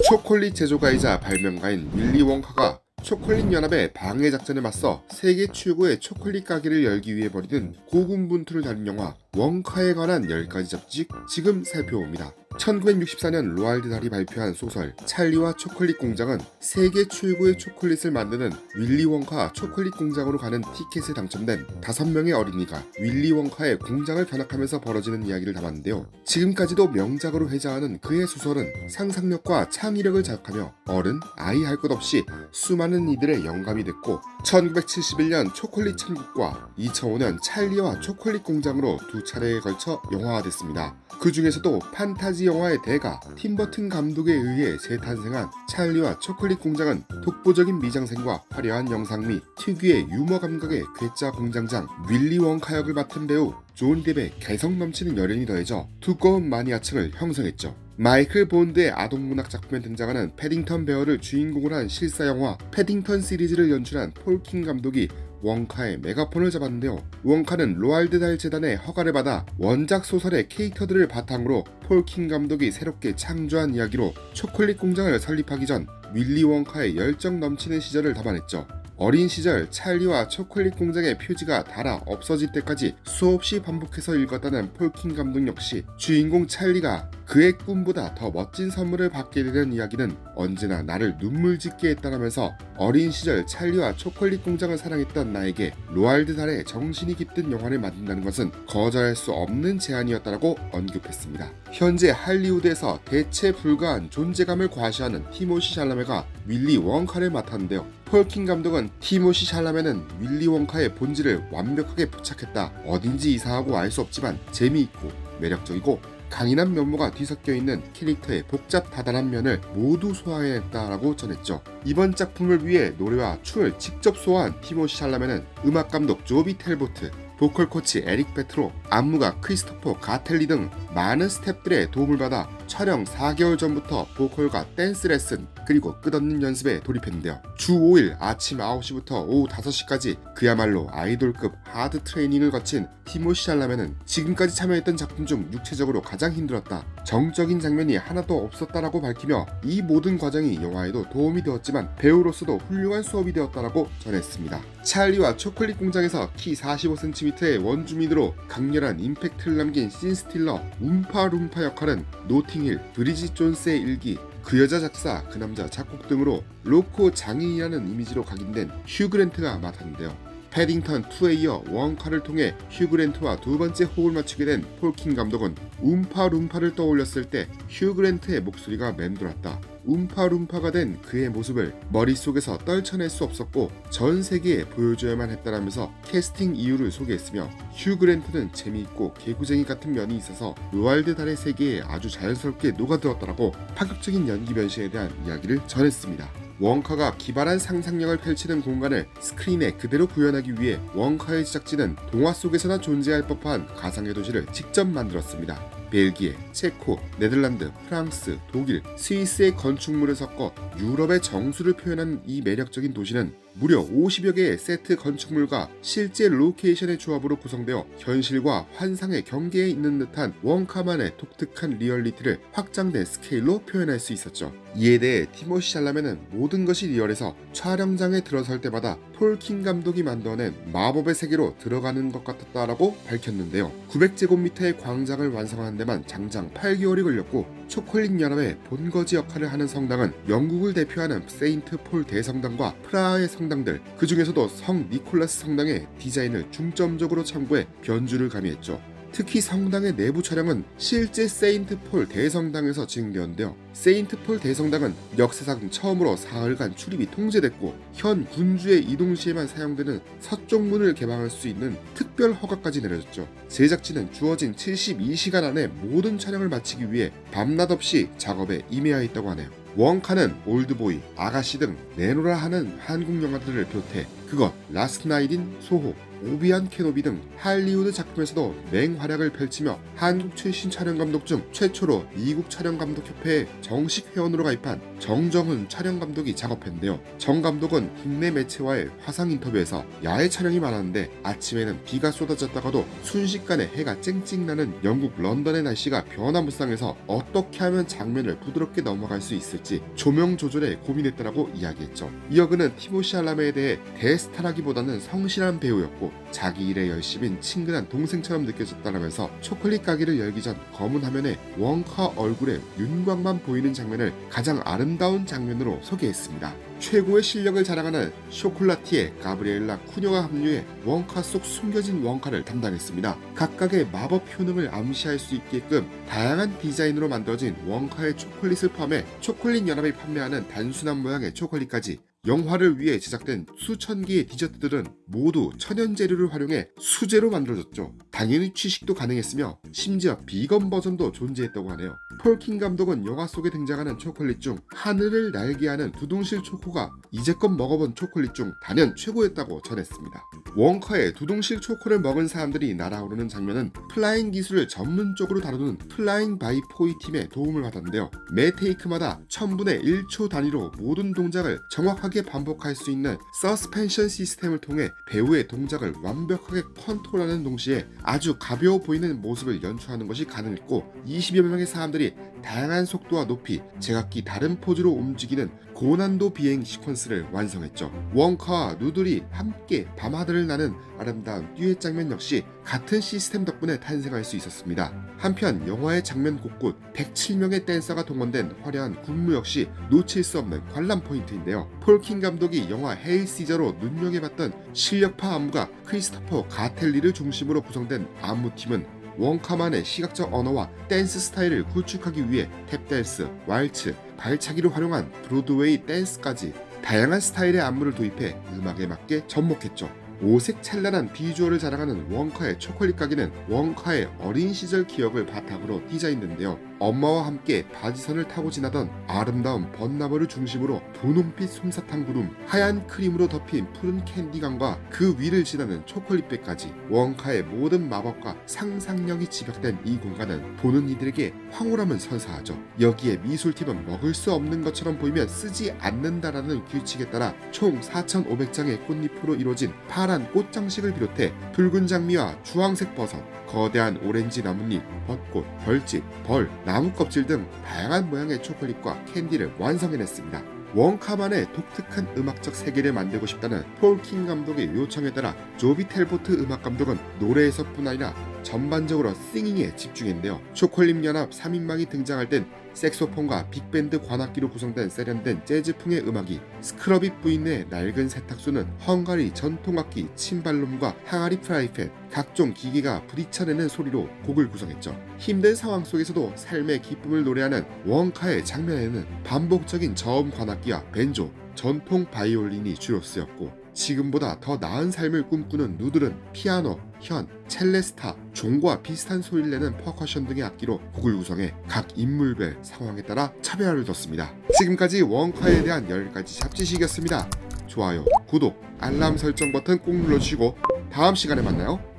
초콜릿 제조가이자 발명가인 윌리 원카가 초콜릿 연합의 방해 작전에 맞서 세계 최고의 초콜릿 가게를 열기 위해 벌이는 고군분투를 다룬 영화 원카에 관한 10가지 접직 지금 살펴봅니다. 1964년 로알드 달이 발표한 소설 찰리와 초콜릿 공장은 세계 최고의 초콜릿을 만드는 윌리 원카 초콜릿 공장으로 가는 티켓에 당첨된 5명의 어린이가 윌리 원카의 공장을 견학하면서 벌어지는 이야기를 담았는데요. 지금까지도 명작으로 회자하는 그의 소설은 상상력과 창의력을 자극하며 어른, 아이 할 것 없이 수많은 이들의 영감이 됐고 1971년 초콜릿 천국과 2005년 찰리와 초콜릿 공장으로 두 차례에 걸쳐 영화화됐습니다. 그 중에서도 판타지 영화의 대가 팀버튼 감독에 의해 재탄생한 찰리와 초콜릿 공장은 독보적인 미장센과 화려한 영상 및 특유의 유머 감각의 괴짜 공장장 윌리 원카 역을 맡은 배우 존 뎁의 개성 넘치는 열연이 더해져 두꺼운 마니아층을 형성했죠. 마이클 본드의 아동문학 작품에 등장하는 패딩턴 베어를 주인공으로 한 실사영화 패딩턴 시리즈를 연출한 폴 킹 감독이 원카의 메가폰을 잡았는데요. 원카는 로알드 달 재단의 허가를 받아 원작 소설의 캐릭터들을 바탕으로 폴 킹 감독이 새롭게 창조한 이야기로 초콜릿 공장을 설립하기 전 윌리 원카의 열정 넘치는 시절을 담아냈죠. 어린 시절 찰리와 초콜릿 공장의 표지가 닳아 없어질 때까지 수없이 반복해서 읽었다는 폴 킹 감독 역시 주인공 찰리가 그의 꿈보다 더 멋진 선물을 받게 되는 이야기는 언제나 나를 눈물 짓게 했다라면서 어린 시절 찰리와 초콜릿 공장을 사랑했던 나에게 로알드 달의 정신이 깃든 영화를 만든다는 것은 거절할 수 없는 제안이었다라고 언급했습니다. 현재 할리우드에서 대체 불가한 존재감을 과시하는 티모시 샬라메가 윌리 원카를 맡았는데요. 폴 킹 감독은 티모시 샬라메는 윌리 원카의 본질을 완벽하게 포착했다. 어딘지 이상하고 알 수 없지만 재미있고 매력적이고 강인한 면모가 뒤섞여 있는 캐릭터의 복잡 다단한 면을 모두 소화해냈다라고 전했죠. 이번 작품을 위해 노래와 춤을 직접 소화한 티모시 샬라메는 음악 감독 조비 텔보트, 보컬 코치 에릭 베트로, 안무가 크리스토퍼 가텔리 등 많은 스태프들의 도움을 받아 촬영 4개월 전부터 보컬과 댄스 레슨 그리고 끝없는 연습에 돌입했는데요. 주 5일 아침 9시부터 오후 5시까지 그야말로 아이돌급 하드 트레이닝을 거친 티모시 샬라메는 지금까지 참여했던 작품 중 육체적으로 가장 힘들었다. 정적인 장면이 하나도 없었다라고 밝히며 이 모든 과정이 영화에도 도움이 되었지만 배우로서도 훌륭한 수업이 되었다라고 전했습니다. 찰리와 초콜릿 공장에서 키 45cm의 원주민으로 강렬한 임팩트를 남긴 씬스틸러 움파룸파 역할은 노팅힐, 브리짓 존스의 일기, 그 여자 작사, 그 남자 작곡 등으로 로코 장인이라는 이미지로 각인된 휴 그랜트가 맡았는데요. 패딩턴 2에 이어 원카를 통해 휴 그랜트와 두 번째 호흡을 맞추게 된 폴 킹 감독은 움파룸파를 떠올렸을 때 휴 그랜트의 목소리가 맴돌았다. 움파룸파가 된 그의 모습을 머릿속에서 떨쳐낼 수 없었고 전 세계에 보여줘야만 했다라면서 캐스팅 이유를 소개했으며 휴 그랜트는 재미있고 개구쟁이 같은 면이 있어서 로알드 달의 세계에 아주 자연스럽게 녹아들었다라고 파격적인 연기 변신에 대한 이야기를 전했습니다. 원카가 기발한 상상력을 펼치는 공간을 스크린에 그대로 구현하기 위해 원카의 제작진은 동화 속에서나 존재할 법한 가상의 도시를 직접 만들었습니다. 벨기에, 체코, 네덜란드, 프랑스, 독일, 스위스의 건축물을 섞어 유럽의 정수를 표현한 이 매력적인 도시는 무려 50여 개의 세트 건축물과 실제 로케이션의 조합으로 구성되어 현실과 환상의 경계에 있는 듯한 원카만의 독특한 리얼리티를 확장된 스케일로 표현할 수 있었죠. 이에 대해 티모시 샬라메는 모든 것이 리얼해서 촬영장에 들어설 때마다 폴 킹 감독이 만들어낸 마법의 세계로 들어가는 것 같았다라고 밝혔는데요. 900제곱미터의 광장을 완성하는 데만 장장 8개월이 걸렸고 초콜릿 연합의 본거지 역할을 하는 성당은 영국을 대표하는 세인트 폴 대성당과 프라하의 성당들, 그 중에서도 성 니콜라스 성당의 디자인을 중점적으로 참고해 변주를 가미했죠. 특히 성당의 내부 촬영은 실제 세인트 폴 대성당에서 진행되었는데요. 세인트 폴 대성당은 역사상 처음으로 사흘간 출입이 통제됐고 현 군주의 이동 시에만 사용되는 서쪽 문을 개방할 수 있는 특별 허가까지 내려졌죠. 제작진은 주어진 72시간 안에 모든 촬영을 마치기 위해 밤낮 없이 작업에 임해야 했다고 하네요. 원카는 올드보이, 아가씨 등 내노라 하는 한국 영화들을 비롯해 그 그것, 라스트 나잇인 소호, 오비안 케노비 등 할리우드 작품에서도 맹활약을 펼치며 한국 출신 촬영감독 중 최초로 미국 촬영감독협회에 정식 회원으로 가입한 정정훈 촬영감독이 작업했는데요. 정 감독은 국내 매체와의 화상 인터뷰에서 야외 촬영이 많았는데 아침에는 비가 쏟아졌다가도 순식간에 해가 쨍쨍 나는 영국 런던의 날씨가 변화무쌍해서 어떻게 하면 장면을 부드럽게 넘어갈 수 있을지 조명 조절에 고민했다라고 이야기했죠. 이어 그는 티모시 샬라메에 대해 대스타라기보다는 성실한 배우였고 자기 일에 열심인 친근한 동생처럼 느껴졌다라면서 초콜릿 가게를 열기 전 검은 화면에 원카 얼굴에 윤곽만 보이는 장면을 가장 아름다운 장면으로 소개했습니다. 최고의 실력을 자랑하는 쇼콜라티에 가브리엘라 쿠뇨가 합류해 원카 속 숨겨진 원카를 담당했습니다. 각각의 마법 효능을 암시할 수 있게끔 다양한 디자인으로 만들어진 원카의 초콜릿을 포함해 초콜릿 연합이 판매하는 단순한 모양의 초콜릿까지 영화를 위해 제작된 수천 개의 디저트들은 모두 천연 재료를 활용해 수제로 만들어졌죠. 당연히 취식도 가능했으며 심지어 비건 버전도 존재했다고 하네요. 폴킨 감독은 영화 속에 등장하는 초콜릿 중 하늘을 날게 하는 두둥실 초코가 이제껏 먹어본 초콜릿 중 단연 최고였다고 전했습니다. 원카의 두둥실 초코를 먹은 사람들이 날아오르는 장면은 플라잉 기술을 전문적으로 다루는 플라잉 바이 포이 팀의 도움을 받았는데요. 매 테이크마다 1000분의 1초 단위로 모든 동작을 정확하게 반복할 수 있는 서스펜션 시스템을 통해 배우의 동작을 완벽하게 컨트롤하는 동시에 아주 가벼워 보이는 모습을 연출하는 것이 가능했고 20여 명의 사람들이 다양한 속도와 높이 제각기 다른 포즈로 움직이는 고난도 비행 시퀀스를 완성했죠. 원카와 누들이 함께 밤하늘을 나는 아름다운 듀엣 장면 역시 같은 시스템 덕분에 탄생할 수 있었습니다. 한편 영화의 장면 곳곳 107명의 댄서가 동원된 화려한 군무 역시 놓칠 수 없는 관람 포인트인데요. 폴킨 감독이 영화 헤일 시저로 눈여겨봤던 실력파 안무가 크리스토퍼 가텔리를 중심으로 구성된 안무팀은 원카만의 시각적 언어와 댄스 스타일을 구축하기 위해 탭댄스, 왈츠, 발차기를 활용한 브로드웨이 댄스까지 다양한 스타일의 안무를 도입해 음악에 맞게 접목했죠. 오색 찬란한 비주얼을 자랑하는 원카의 초콜릿 가게는 원카의 어린 시절 기억을 바탕으로 디자인된데요. 엄마와 함께 바지선을 타고 지나던 아름다운 벚나무를 중심으로 분홍빛 솜사탕 구름, 하얀 크림으로 덮인 푸른 캔디감과 그 위를 지나는 초콜릿배까지 원카의 모든 마법과 상상력이 집약된 이 공간은 보는 이들에게 황홀함을 선사하죠. 여기에 미술팀은 먹을 수 없는 것처럼 보이면 쓰지 않는다라는 규칙에 따라 총 4,500장의 꽃잎으로 이루어진 파란 꽃장식을 비롯해 붉은 장미와 주황색 버섯, 거대한 오렌지 나뭇잎, 벚꽃, 벌집, 벌, 나무 껍질 등 다양한 모양의 초콜릿과 캔디를 완성해냈습니다. 원카만의 독특한 음악적 세계를 만들고 싶다는 폴킨 감독의 요청에 따라 조비 텔보트 음악 감독은 노래에서뿐 아니라 전반적으로 싱잉에 집중했는데요. 초콜릿 연합 3인방이 등장할 땐 색소폰과 빅밴드 관악기로 구성된 세련된 재즈풍의 음악이, 스크러빗 부인의 낡은 세탁소는 헝가리 전통악기 침발롬과 항아리 프라이팬, 각종 기계가 부딪혀내는 소리로 곡을 구성했죠. 힘든 상황 속에서도 삶의 기쁨을 노래하는 원카의 장면에는 반복적인 저음 관악기와 벤조, 전통 바이올린이 주로 쓰였고 지금보다 더 나은 삶을 꿈꾸는 누들은 피아노, 현, 첼레스타, 종과 비슷한 소리를 내는 퍼커션 등의 악기로 곡을 구성해 각 인물별 상황에 따라 차별화를 뒀습니다. 지금까지 원카에 대한 10가지 잡지식이었습니다. 좋아요, 구독, 알람 설정 버튼 꼭 눌러주시고 다음 시간에 만나요.